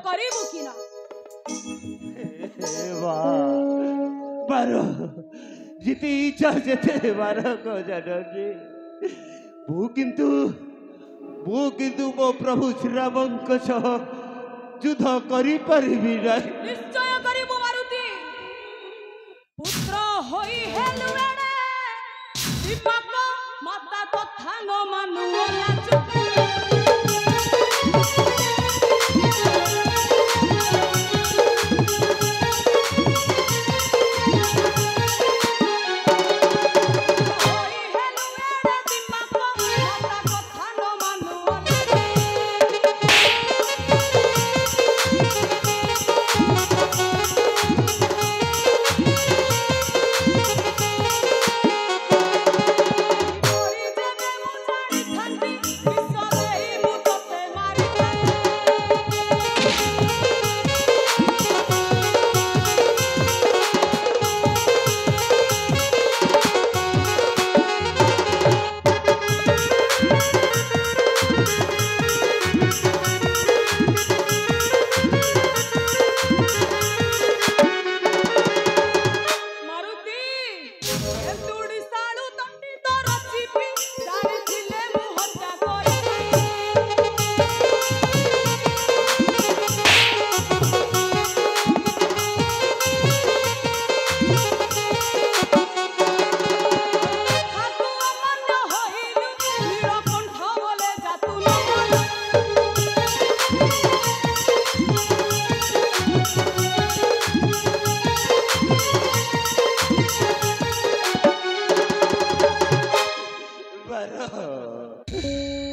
करिबु कि ना बार जिते इच्छा जेते बार को जाननी मु किंतु मो प्रभु श्री राम युद्ध करी परिबी नहीं। निश्चय करिबु मारुति पुत्र होई हेलुएडे दीपक माता कथा न मानु लाचु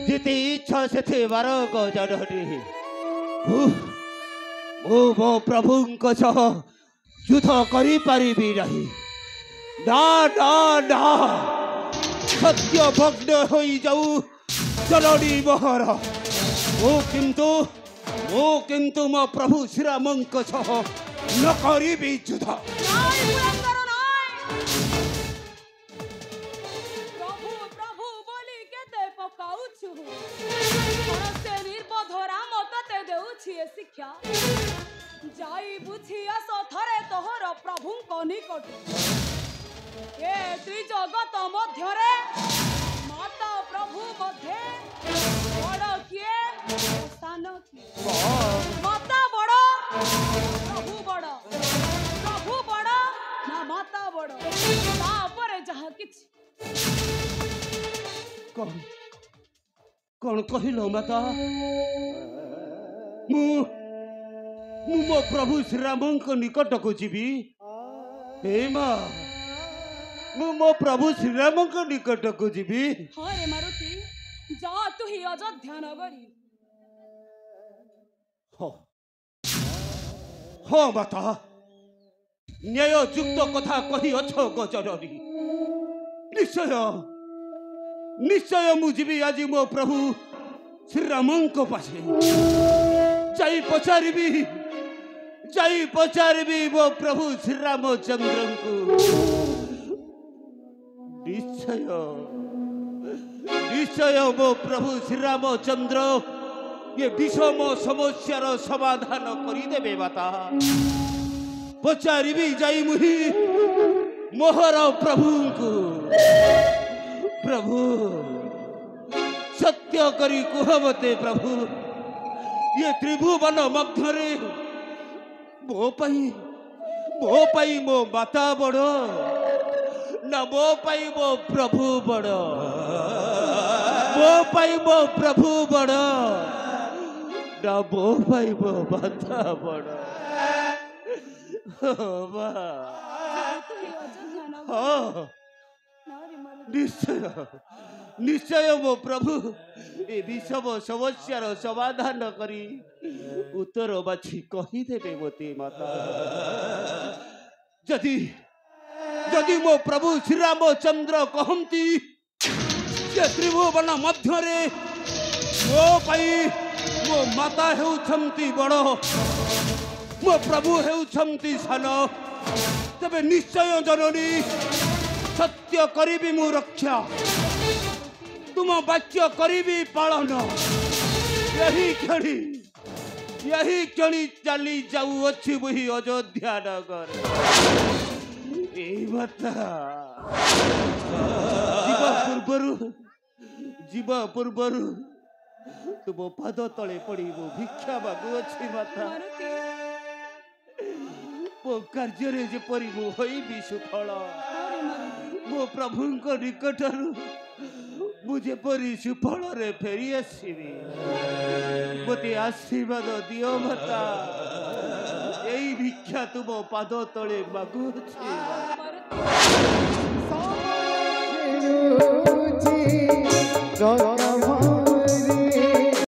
जिते इच्छा से बार को जाननी मो प्रभु युद्ध करी परिबी नहीं। ना ना ना सत्य भग्न हो जाऊ जननी मोहर मो किंतु मो प्रभु श्री राम न करी युद्ध। शिक्षा जाई बुझी आस थरे तोहर प्रभु को निकट ए त्रिजगत मध्यरे माता प्रभु मध्य बड़ किए स्थान किए माता बड़ प्रभु बड़ ना माता बड़ तापरे जहा किछ कौन कहिलो माता मु मो प्रभु श्री राम को निकट को जीवी हे माँ मु मो प्रभु श्री राम को निकट को जीवी। हाँ रे मारुति जा तू ही अयोध्या नगरी। हाँ माता न्याय युक्त कथा कही अच्छो गजननी निश्चय मु जीवी आज मो प्रभु श्री राम को पासे जाई पचारिबी मो प्रभु श्री रामचंद्र को निश्चय मो प्रभु श्री रामचंद्र ये विषम समस्यार समाधान करदेवे माता पचारिबी जाई मुही मोहर प्रभु को प्रभु सत्य करी कुह मते प्रभु ये त्रिभुवन मध्यरे मो पाई मो माता बड़ ना मो पाई मो प्रभु बड़ मो पाई मो प्रभु बड़ ना मो पाई मो माता बड़। निश्चय मो प्रभु ए विषम समस्यार समाधान करी उत्तर बाछी कहीदेवे मते माता। जदि मो प्रभु श्री रामचंद्र कहती त्रिभुवन मध्यरे मो पाई मो माता हेउछंती बड़ मो प्रभु हेउछंती सान तबे निश्चय जननी सत्य करिबी मु रक्षा तुम वाक्य करिबी पालन यही क्षणी चली जाऊँगी वही अयोध्या नगर माता जीवा पूर्वर तुम पाद तले पड़ी मो भिक्षा मागुअछि माता मो कार्य जेपरी मु होइबी सुफल मो प्रभु निकटरू मुझेपरी सुफल रे फेरी आसबि मते आशीर्वाद दियो माता यही भिक्षा तुम पाद तले मागुअछि जगत